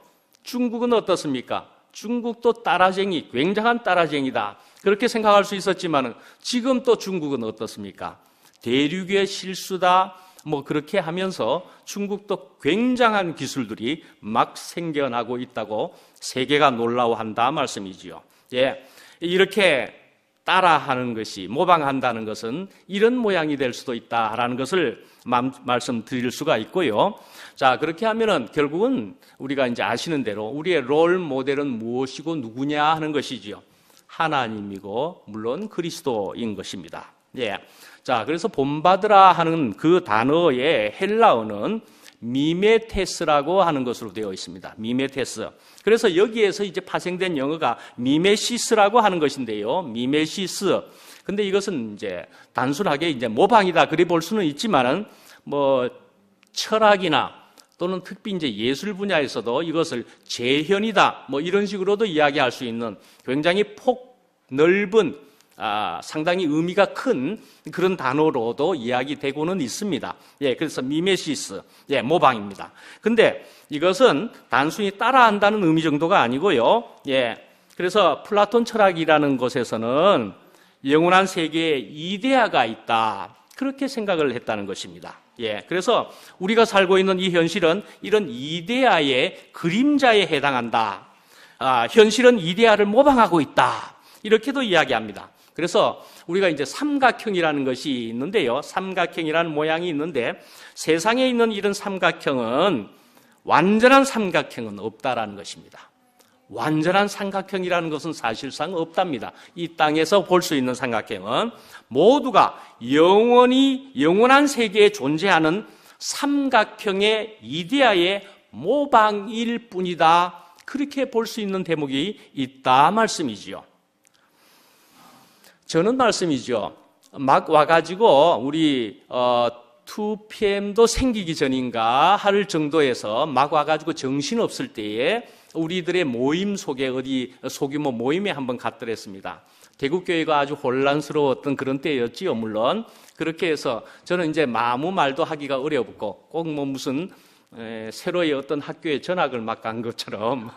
중국은 어떻습니까? 중국도 따라쟁이, 굉장한 따라쟁이다. 그렇게 생각할 수 있었지만은 지금 또 중국은 어떻습니까? 대륙의 실수다. 뭐 그렇게 하면서 중국도 굉장한 기술들이 막 생겨나고 있다고 세계가 놀라워한다 말씀이지요. 예, 이렇게 따라하는 것이 모방한다는 것은 이런 모양이 될 수도 있다라는 것을 말씀드릴 수가 있고요. 자, 그렇게 하면은 결국은 우리가 이제 아시는 대로 우리의 롤 모델은 무엇이고 누구냐 하는 것이지요. 하나님이고 물론 그리스도인 것입니다. 예. 자, 그래서 본받으라 하는 그 단어의 헬라어는 미메테스라고 하는 것으로 되어 있습니다. 미메테스. 그래서 여기에서 이제 파생된 영어가 미메시스라고 하는 것인데요. 미메시스. 근데 이것은 이제 단순하게 이제 모방이다 그리 볼 수는 있지만은 뭐 철학이나 또는 특히 이제 예술 분야에서도 이것을 재현이다 뭐 이런 식으로도 이야기할 수 있는 굉장히 넓은 상당히 의미가 큰 그런 단어로도 이야기되고는 있습니다. 예, 그래서 미메시스, 예, 모방입니다. 근데 이것은 단순히 따라한다는 의미 정도가 아니고요. 예, 그래서 플라톤 철학이라는 것에서는 영원한 세계에 이데아가 있다. 그렇게 생각을 했다는 것입니다. 예, 그래서 우리가 살고 있는 이 현실은 이런 이데아의 그림자에 해당한다. 현실은 이데아를 모방하고 있다. 이렇게도 이야기합니다. 그래서 우리가 이제 삼각형이라는 것이 있는데요. 삼각형이라는 모양이 있는데 세상에 있는 이런 삼각형은 완전한 삼각형은 없다라는 것입니다. 완전한 삼각형이라는 것은 사실상 없답니다. 이 땅에서 볼 수 있는 삼각형은 모두가 영원한 세계에 존재하는 삼각형의 이데아의 모방일 뿐이다. 그렇게 볼 수 있는 대목이 있다 말씀이지요. 저는 말씀이죠. 막 와가지고 우리 2PM도 생기기 전인가 할 정도에서 막 와가지고 정신없을 때에 우리들의 모임 속에 어디 소규모 모임에 한번 갔더랬습니다. 대국교회가 아주 혼란스러웠던 그런 때였지요. 물론 그렇게 해서 저는 이제 아무 말도 하기가 어렵고 꼭 뭐 무슨 새로의 어떤 학교에 전학을 막 간 것처럼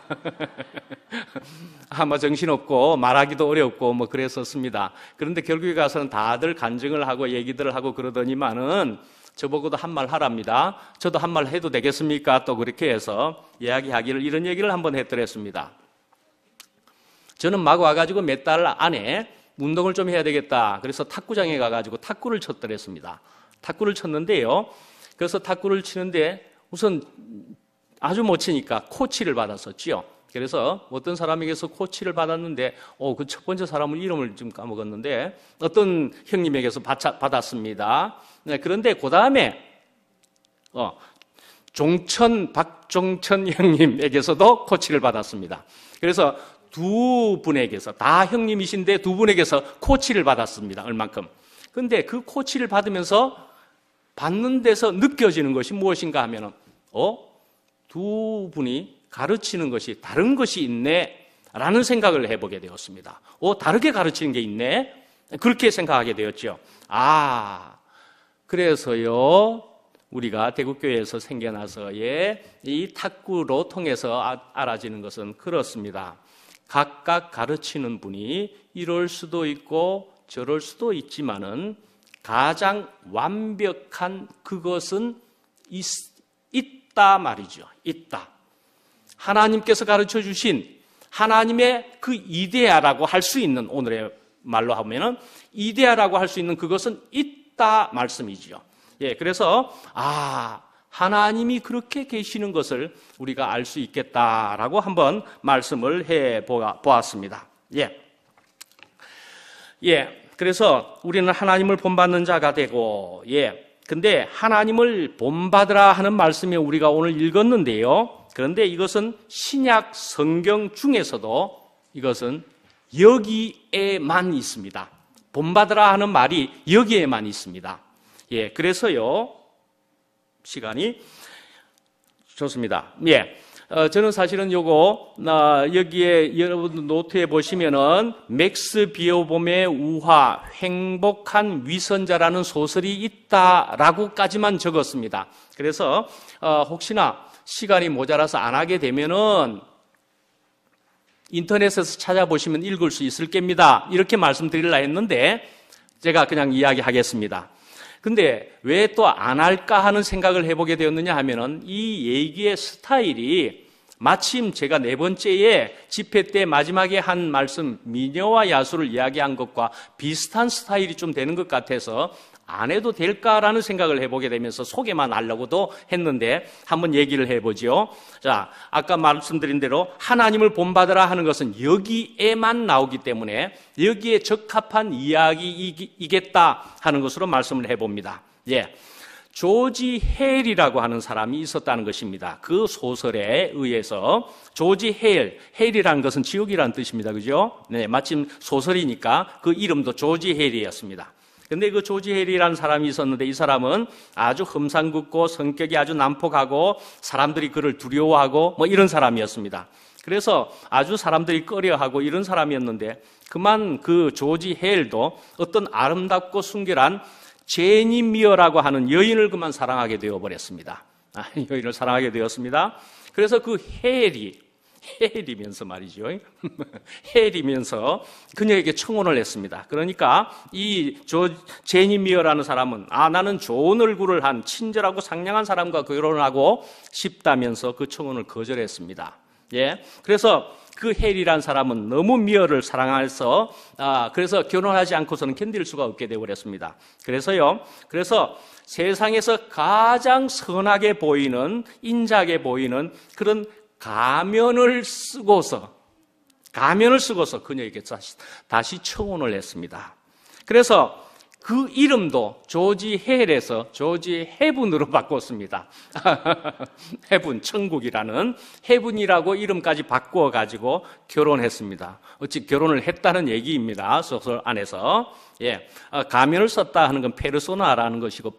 아마 정신없고 말하기도 어렵고 뭐 그랬었습니다. 그런데 결국에 가서는 다들 간증을 하고 얘기들을 하고 그러더니만은 저보고도 한 말 하랍니다. 저도 한 말 해도 되겠습니까? 또 그렇게 해서 이야기하기를 이런 얘기를 한번 했더랬습니다. 저는 막 와가지고 몇 달 안에 운동을 좀 해야 되겠다. 그래서 탁구장에 가가지고 탁구를 쳤더랬습니다. 탁구를 쳤는데요. 그래서 탁구를 치는데 우선 아주 못 치니까 코치를 받았었지요. 그래서 어떤 사람에게서 코치를 받았는데, 그 첫 번째 사람은 이름을 좀 까먹었는데, 어떤 형님에게서 받았습니다. 네, 그런데 그 다음에, 박종천 형님에게서도 코치를 받았습니다. 그래서 두 분에게서, 다 형님이신데 두 분에게서 코치를 받았습니다. 얼만큼. 근데 그 코치를 받으면서 받는 데서 느껴지는 것이 무엇인가 하면은, 두 분이 가르치는 것이 다른 것이 있네 라는 생각을 해보게 되었습니다. 다르게 가르치는 게 있네? 그렇게 생각하게 되었죠. 그래서요 우리가 대구교회에서 생겨나서의 이 탁구로 통해서 알아지는 것은 그렇습니다. 각각 가르치는 분이 이럴 수도 있고 저럴 수도 있지만은 가장 완벽한 그것은 있다 말이죠. 있다. 하나님께서 가르쳐 주신 하나님의 그 이데아라고 할 수 있는, 오늘의 말로 하면은 이데아라고 할 수 있는 그것은 있다 말씀이죠. 예, 그래서 하나님이 그렇게 계시는 것을 우리가 알 수 있겠다라고 한번 말씀을 해 보았습니다. 그래서 우리는 하나님을 본받는 자가 되고, 근데 하나님을 본받으라 하는 말씀이 우리가 오늘 읽었는데요. 그런데 이것은 신약 성경 중에서도 이것은 여기에만 있습니다. 본받으라 하는 말이 여기에만 있습니다. 그래서요, 시간이 좋습니다. 저는 사실은 여기에 여러분 노트에 보시면은 맥스 비어봄의 우화, 행복한 위선자라는 소설이 있다라고까지만 적었습니다. 그래서 혹시나 시간이 모자라서 안 하게 되면은 인터넷에서 찾아보시면 읽을 수 있을 겁니다. 이렇게 말씀드리려 했는데 제가 그냥 이야기하겠습니다. 근데 왜 또 안 할까 하는 생각을 해보게 되었느냐 하면은 이 얘기의 스타일이 마침 제가 네 번째에 집회 때 마지막에 한 말씀 미녀와 야수를 이야기한 것과 비슷한 스타일이 좀 되는 것 같아서 안 해도 될까라는 생각을 해보게 되면서 소개만 하려고도 했는데 한번 얘기를 해보죠. 자, 아까 말씀드린 대로 하나님을 본받으라 하는 것은 여기에만 나오기 때문에 여기에 적합한 이야기이겠다 하는 것으로 말씀을 해봅니다. 조지 헤일이라고 하는 사람이 있었다는 것입니다. 그 소설에 의해서 조지 헤일이라는 것은 지옥이라는 뜻입니다. 그죠? 네, 마침 소설이니까 그 이름도 조지 헤일이었습니다. 근데 그 조지 헤일이라는 사람이 있었는데 이 사람은 아주 험상궂고 성격이 아주 난폭하고 사람들이 그를 두려워하고 뭐 이런 사람이었습니다. 그래서 아주 사람들이 꺼려하고 이런 사람이었는데 그만 그 조지 헤일도 어떤 아름답고 순결한 제니 미어라고 하는 여인을 그만 사랑하게 되어버렸습니다. 여인을 사랑하게 되었습니다. 그래서 그 헤일이면서 말이죠. 헤일이면서 그녀에게 청혼을 했습니다. 그러니까 이 제니 미어라는 사람은 나는 좋은 얼굴을 한 친절하고 상냥한 사람과 결혼하고 싶다면서 그 청혼을 거절했습니다. 그래서 그 헤일이라는 사람은 너무 미어를 사랑해서 그래서 결혼하지 않고서는 견딜 수가 없게 되어버렸습니다. 그래서 세상에서 가장 선하게 보이는 인자하게 보이는 그런 가면을 쓰고서 그녀에게 다시 청혼을 했습니다. 그래서 그 이름도 조지 헤일에서 조지 헤븐으로 바꿨습니다. 헤븐, 천국이라는 헤븐이라고 이름까지 바꾸어가지고 결혼했습니다. 어찌 결혼을 했다는 얘기입니다. 소설 안에서. 가면을 썼다 하는 건 페르소나라는 것이고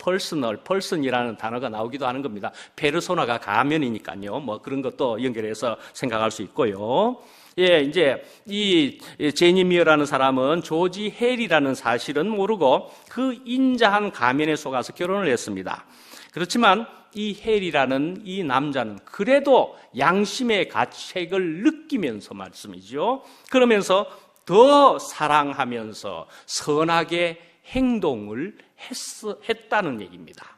펄슨이라는 단어가 나오기도 하는 겁니다. 페르소나가 가면이니까요. 뭐 그런 것도 연결해서 생각할 수 있고요. 이제 이 제니 미어라는 사람은 조지 헤일이라는 사실은 모르고 그 인자한 가면에 속아서 결혼을 했습니다. 그렇지만 이 헬이라는 이 남자는 그래도 양심의 가책을 느끼면서 말씀이죠. 그러면서 더 사랑하면서 선하게 행동을 했다는 얘기입니다.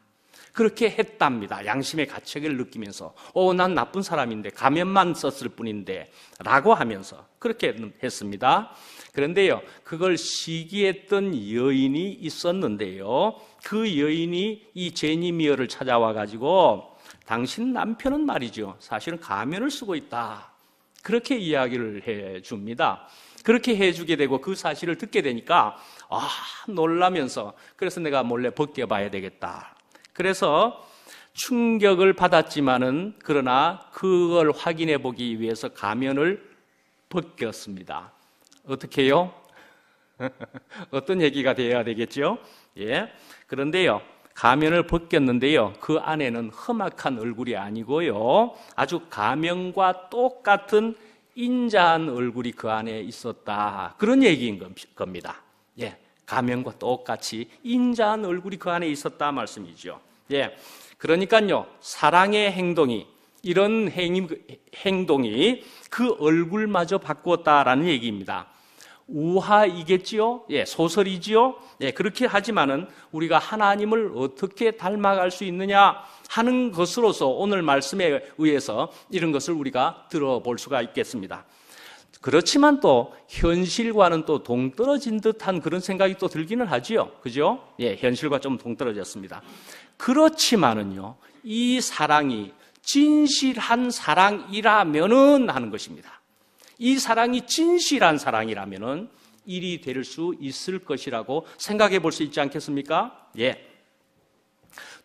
그렇게 했답니다. 양심의 가책을 느끼면서 난 나쁜 사람인데 가면만 썼을 뿐인데 라고 하면서 그렇게 했습니다. 그런데요, 그걸 시기했던 여인이 있었는데요, 그 여인이 이 제니미어를 찾아와 가지고 당신 남편은 말이죠, 사실은 가면을 쓰고 있다, 그렇게 이야기를 해줍니다. 그렇게 해주게 되고 그 사실을 듣게 되니까 놀라면서, 그래서 내가 몰래 벗겨봐야 되겠다. 그래서 충격을 받았지만은 그러나 그걸 확인해 보기 위해서 가면을 벗겼습니다. 어떻게 해요? 어떤 얘기가 되어야 되겠죠? 예. 그런데요, 가면을 벗겼는데요, 그 안에는 험악한 얼굴이 아니고요, 아주 가면과 똑같은 인자한 얼굴이 그 안에 있었다, 그런 얘기인 겁니다. 예. 가면과 똑같이 인자한 얼굴이 그 안에 있었다 말씀이죠. 예. 그러니까요, 사랑의 행동이, 이런 행동이 그 얼굴마저 바꾸었다라는 얘기입니다. 우화이겠지요? 예, 소설이지요? 예, 그렇게 하지만은 우리가 하나님을 어떻게 닮아갈 수 있느냐 하는 것으로서 오늘 말씀에 의해서 이런 것을 우리가 들어볼 수가 있겠습니다. 그렇지만 또 현실과는 또 동떨어진 듯한 그런 생각이 또 들기는 하지요. 그죠? 예, 현실과 좀 동떨어졌습니다. 그렇지만은요, 이 사랑이 진실한 사랑이라면은 하는 것입니다. 이 사랑이 진실한 사랑이라면은 일이 될 수 있을 것이라고 생각해 볼 수 있지 않겠습니까? 예.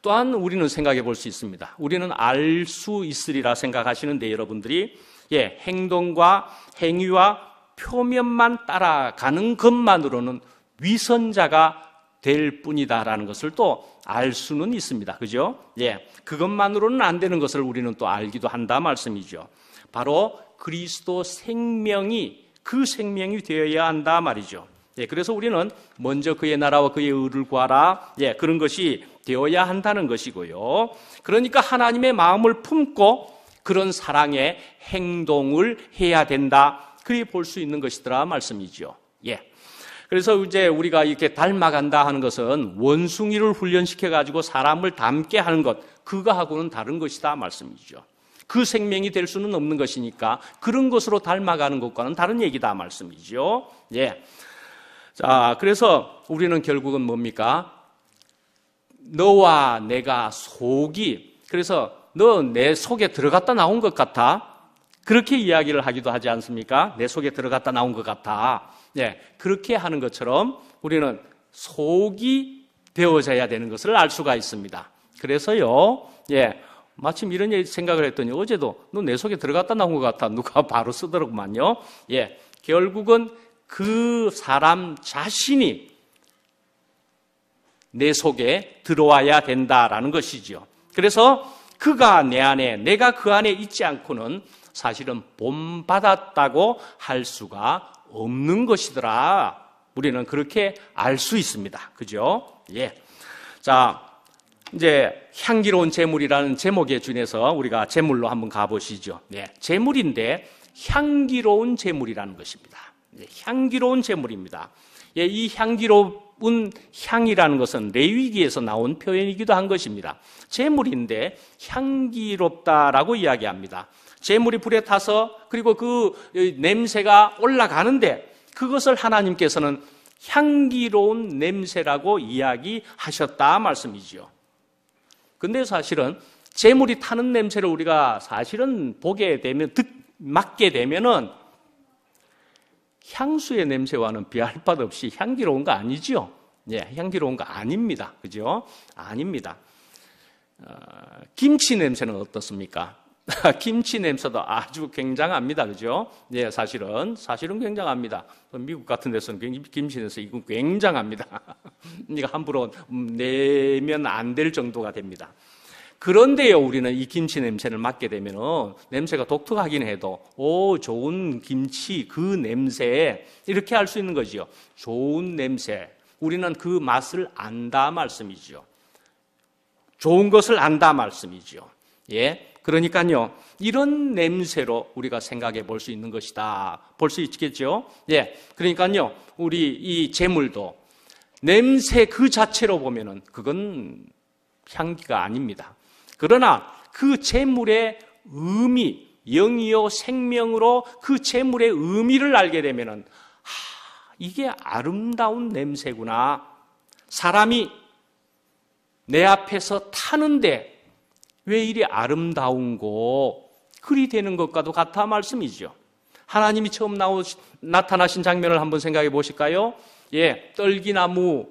또한 우리는 생각해 볼 수 있습니다. 우리는 알 수 있으리라 생각하시는데 여러분들이, 예, 행동과 행위와 표면만 따라가는 것만으로는 위선자가 될 뿐이다라는 것을 또 알 수는 있습니다. 그죠? 예. 그것만으로는 안 되는 것을 우리는 또 알기도 한다 말씀이죠. 바로 그리스도 생명이, 그 생명이 되어야 한다 말이죠. 예. 그래서 우리는 먼저 그의 나라와 그의 의를 구하라. 예. 그런 것이 되어야 한다는 것이고요. 그러니까 하나님의 마음을 품고 그런 사랑의 행동을 해야 된다, 그리 볼 수 있는 것이더라 말씀이죠. 예. 그래서 이제 우리가 이렇게 닮아간다 하는 것은 원숭이를 훈련시켜가지고 사람을 닮게 하는 것, 그거하고는 다른 것이다 말씀이죠. 그 생명이 될 수는 없는 것이니까 그런 것으로 닮아가는 것과는 다른 얘기다 말씀이죠. 예. 자, 그래서 우리는 결국은 뭡니까? 너와 내가 속이, 그래서 너 내 속에 들어갔다 나온 것 같아, 그렇게 이야기를 하기도 하지 않습니까? 내 속에 들어갔다 나온 것 같아. 예, 그렇게 하는 것처럼 우리는 속이 되어져야 되는 것을 알 수가 있습니다. 그래서요, 예, 마침 이런 생각을 했더니 어제도 너 내 속에 들어갔다 나온 것 같아, 누가 바로 쓰더라고만요. 예, 결국은 그 사람 자신이 내 속에 들어와야 된다라는 것이죠. 그래서 그가 내 안에, 내가 그 안에 있지 않고는 사실은 본받았다고 할 수가 없는 것이더라. 우리는 그렇게 알 수 있습니다. 그죠? 예. 자, 이제 향기로운 제물이라는 제목에 준해서 우리가 제물로 한번 가보시죠. 예. 제물인데 향기로운 제물이라는 것입니다. 예. 향기로운 제물입니다. 예. 이 향기로운 향이라는 것은 레위기에서 나온 표현이기도 한 것입니다. 제물인데 향기롭다라고 이야기합니다. 제물이 불에 타서 그리고 그 냄새가 올라가는데 그것을 하나님께서는 향기로운 냄새라고 이야기하셨다 말씀이죠. 근데 사실은 제물이 타는 냄새를 우리가 사실은 보게 되면, 맡게 되면은 향수의 냄새와는 비할 바 없이 향기로운 거 아니죠? 예, 향기로운 거 아닙니다. 그죠? 아닙니다. 김치 냄새는 어떻습니까? 김치 냄새도 아주 굉장합니다. 그죠? 예, 사실은 굉장합니다. 미국 같은 데서는 김치 냄새 이건 굉장합니다. 이거 함부로 내면 안 될 정도가 됩니다. 그런데요, 우리는 이 김치 냄새를 맡게 되면 냄새가 독특하긴 해도 좋은 김치 그 냄새, 이렇게 할 수 있는 거죠. 좋은 냄새. 우리는 그 맛을 안다 말씀이죠. 좋은 것을 안다 말씀이죠. 예, 그러니까요, 이런 냄새로 우리가 생각해 볼 수 있는 것이다. 볼 수 있겠죠? 예, 그러니까요, 우리 이 재물도 냄새 그 자체로 보면은 그건 향기가 아닙니다. 그러나 그 재물의 의미, 영이요 생명으로 그 재물의 의미를 알게 되면은 이게 아름다운 냄새구나. 사람이 내 앞에서 타는데 왜 이리 아름다운고 그리 되는 것과도 같아 말씀이죠. 하나님이 처음 나타나신 장면을 한번 생각해 보실까요? 예, 떨기나무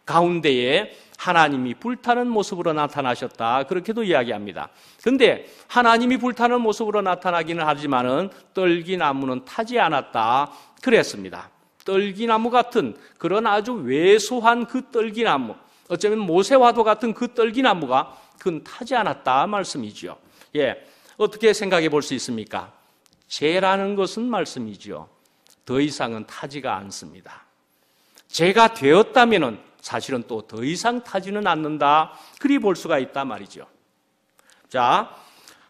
가운데에 하나님이 불타는 모습으로 나타나셨다. 그렇게도 이야기합니다. 근데 하나님이 불타는 모습으로 나타나기는 하지만은 떨기나무는 타지 않았다. 그랬습니다. 떨기나무 같은 그런 아주 왜소한 그 떨기나무, 어쩌면 모세와도 같은 그 떨기나무가 그건 타지 않았다 말씀이죠. 예, 어떻게 생각해 볼 수 있습니까? 죄라는 것은 말씀이죠. 더 이상은 타지가 않습니다. 죄가 되었다면은 사실은 또 더 이상 타지는 않는다. 그리 볼 수가 있다 말이죠. 자,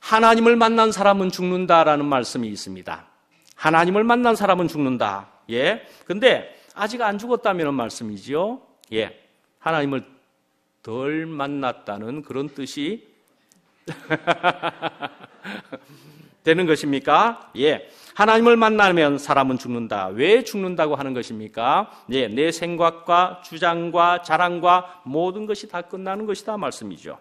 하나님을 만난 사람은 죽는다라는 말씀이 있습니다. 하나님을 만난 사람은 죽는다. 예. 근데 아직 안 죽었다면 말씀이죠. 예. 하나님을 덜 만났다는 그런 뜻이 되는 것입니까? 예. 하나님을 만나면 사람은 죽는다. 왜 죽는다고 하는 것입니까? 예, 내 생각과 주장과 자랑과 모든 것이 다 끝나는 것이다 말씀이죠.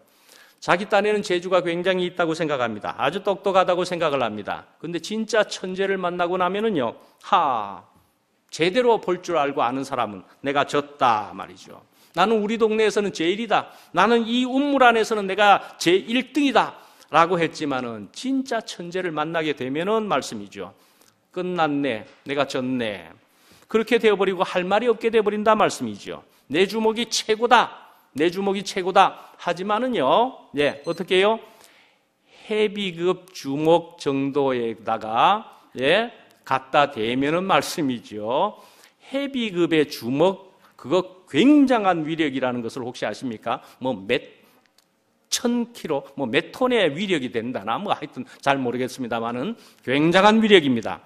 자기 딴에는 재주가 굉장히 있다고 생각합니다. 아주 똑똑하다고 생각을 합니다. 근데 진짜 천재를 만나고 나면은요, 제대로 볼 줄 알고 아는 사람은 내가 졌다 말이죠. 나는 우리 동네에서는 제일이다. 나는 이 운물 안에서는 내가 제1등이다. 라고 했지만은 진짜 천재를 만나게 되면은 말씀이죠. 끝났네. 내가 졌네. 그렇게 되어버리고 할 말이 없게 되어버린다 말씀이죠. 내 주먹이 최고다. 내 주먹이 최고다. 하지만은요, 예, 어떻게 해요? 헤비급 주먹 정도에다가, 예, 갖다 대면은 말씀이죠. 헤비급의 주먹, 그거 굉장한 위력이라는 것을 혹시 아십니까? 몇 1000kg, 몇 톤의 위력이 된다나, 하여튼 잘 모르겠습니다만은 굉장한 위력입니다.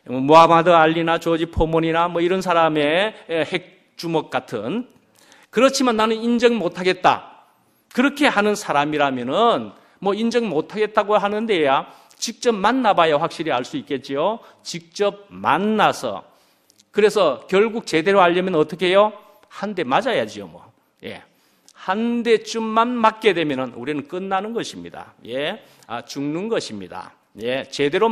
무하마드 알리나 조지 포먼이나 이런 사람의 핵주먹 같은, 그렇지만 나는 인정 못하겠다. 그렇게 하는 사람이라면은 인정 못하겠다고 하는데야 직접 만나봐야 확실히 알 수 있겠지요. 직접 만나서, 그래서 결국 제대로 알려면 어떻게 해요? 한 대 맞아야지요, 예. 한 대쯤만 맞게 되면은 우리는 끝나는 것입니다. 예. 죽는 것입니다. 예. 제대로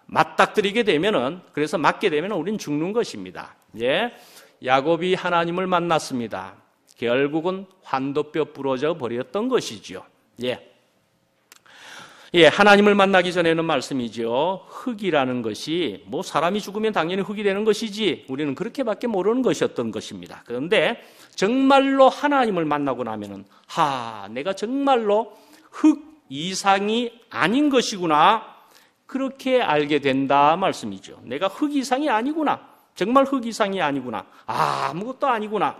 맞닥뜨리게 되면은, 그래서 맞게 되면은 우리는 죽는 것입니다. 예. 야곱이 하나님을 만났습니다. 결국은 환도뼈 부러져 버렸던 것이죠. 예. 예, 하나님을 만나기 전에는 말씀이죠. 흙이라는 것이 사람이 죽으면 당연히 흙이 되는 것이지 우리는 그렇게밖에 모르는 것이었던 것입니다. 그런데 정말로 하나님을 만나고 나면은 내가 정말로 흙 이상이 아닌 것이구나. 그렇게 알게 된다 말씀이죠. 내가 흙 이상이 아니구나. 정말 흙 이상이 아니구나. 아무것도 아니구나.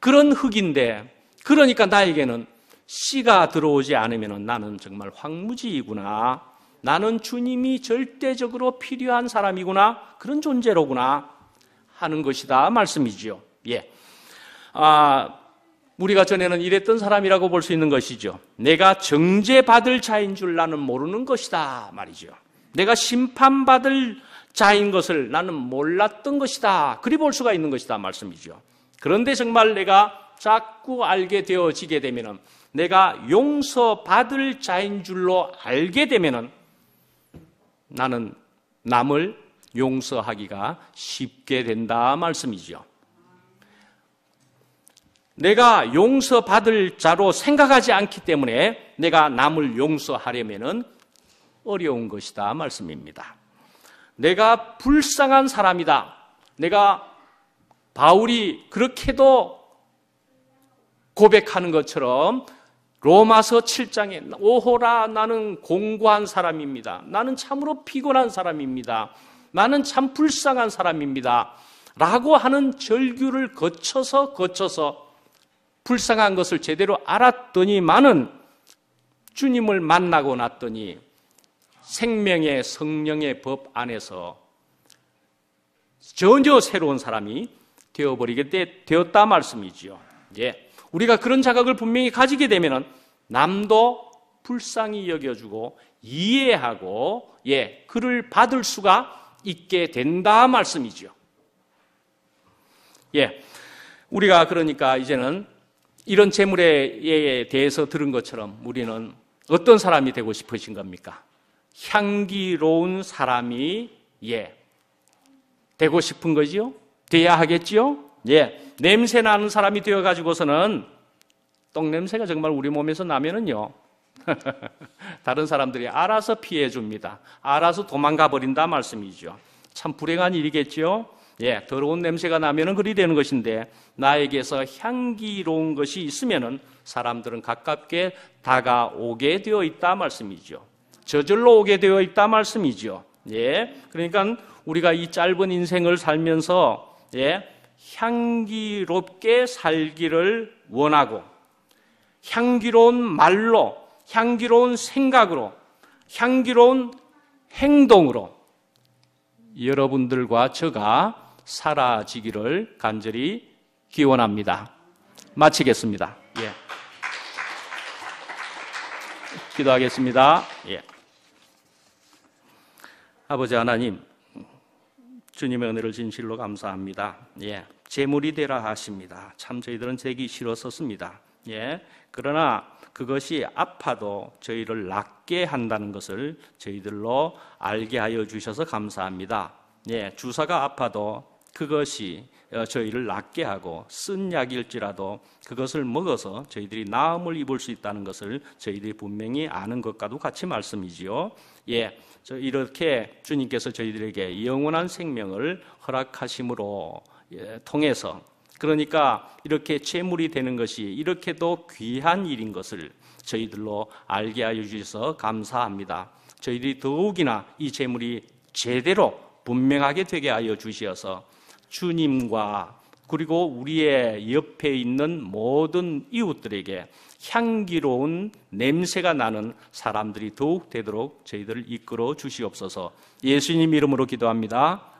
그런 흙인데, 그러니까 나에게는 씨가 들어오지 않으면 나는 정말 황무지이구나. 나는 주님이 절대적으로 필요한 사람이구나. 그런 존재로구나 하는 것이다 말씀이지요. 예. 우리가 전에는 이랬던 사람이라고 볼 수 있는 것이죠. 내가 정죄받을 자인 줄 나는 모르는 것이다 말이죠. 내가 심판받을 자인 것을 나는 몰랐던 것이다. 그리 볼 수가 있는 것이다 말씀이죠. 그런데 정말 내가 자꾸 알게 되어지게 되면은, 내가 용서받을 자인 줄로 알게 되면은 나는 남을 용서하기가 쉽게 된다 말씀이죠. 내가 용서받을 자로 생각하지 않기 때문에 내가 남을 용서하려면은 어려운 것이다 말씀입니다. 내가 불쌍한 사람이다. 내가 바울이 그렇게도 고백하는 것처럼 로마서 7장에 오호라 나는 공고한 사람입니다. 나는 참으로 피곤한 사람입니다. 나는 참 불쌍한 사람입니다. 라고 하는 절규를 거쳐서 불쌍한 것을 제대로 알았더니만은 주님을 만나고 났더니 생명의 성령의 법 안에서 전혀 새로운 사람이 되어버리게 되었다 말씀이지요. 예. 우리가 그런 자각을 분명히 가지게 되면은 남도 불쌍히 여겨주고 이해하고 그를 받을 수가 있게 된다 말씀이지요. 우리가 그러니까 이제는 이런 재물에 대해서 들은 것처럼 우리는 어떤 사람이 되고 싶으신 겁니까? 향기로운 사람이 되고 싶은 거지요? 돼야 하겠지요? 냄새 나는 사람이 되어가지고서는 똥냄새가 정말 우리 몸에서 나면은요, 다른 사람들이 알아서 피해 줍니다. 알아서 도망가 버린다 말씀이죠. 참 불행한 일이겠죠? 더러운 냄새가 나면은 그리 되는 것인데 나에게서 향기로운 것이 있으면은 사람들은 가깝게 다가오게 되어 있다 말씀이죠. 저절로 오게 되어 있다 말씀이죠. 그러니까 우리가 이 짧은 인생을 살면서 향기롭게 살기를 원하고 향기로운 말로, 향기로운 생각으로, 향기로운 행동으로 여러분들과 저가 사라지기를 간절히 기원합니다. 마치겠습니다. 기도하겠습니다. 아버지 하나님, 주님의 은혜를 진실로 감사합니다. 재물이 되라 하십니다. 참 저희들은 되기 싫었었습니다. 그러나 그것이 아파도 저희를 낫게 한다는 것을 저희들로 알게 하여 주셔서 감사합니다. 주사가 아파도 그것이 저희를 낫게 하고 쓴 약일지라도 그것을 먹어서 저희들이 나음을 입을 수 있다는 것을 저희들이 분명히 아는 것과도 같이 말씀이지요. 이렇게 주님께서 저희들에게 영원한 생명을 허락하심으로 통해서 그러니까 이렇게 재물이 되는 것이 이렇게도 귀한 일인 것을 저희들로 알게 하여 주셔서 감사합니다. 저희들이 더욱이나 이 재물이 제대로 분명하게 되게 하여 주시어서 주님과 그리고 우리의 옆에 있는 모든 이웃들에게 향기로운 냄새가 나는 사람들이 더욱 되도록 저희들을 이끌어 주시옵소서. 예수님 이름으로 기도합니다.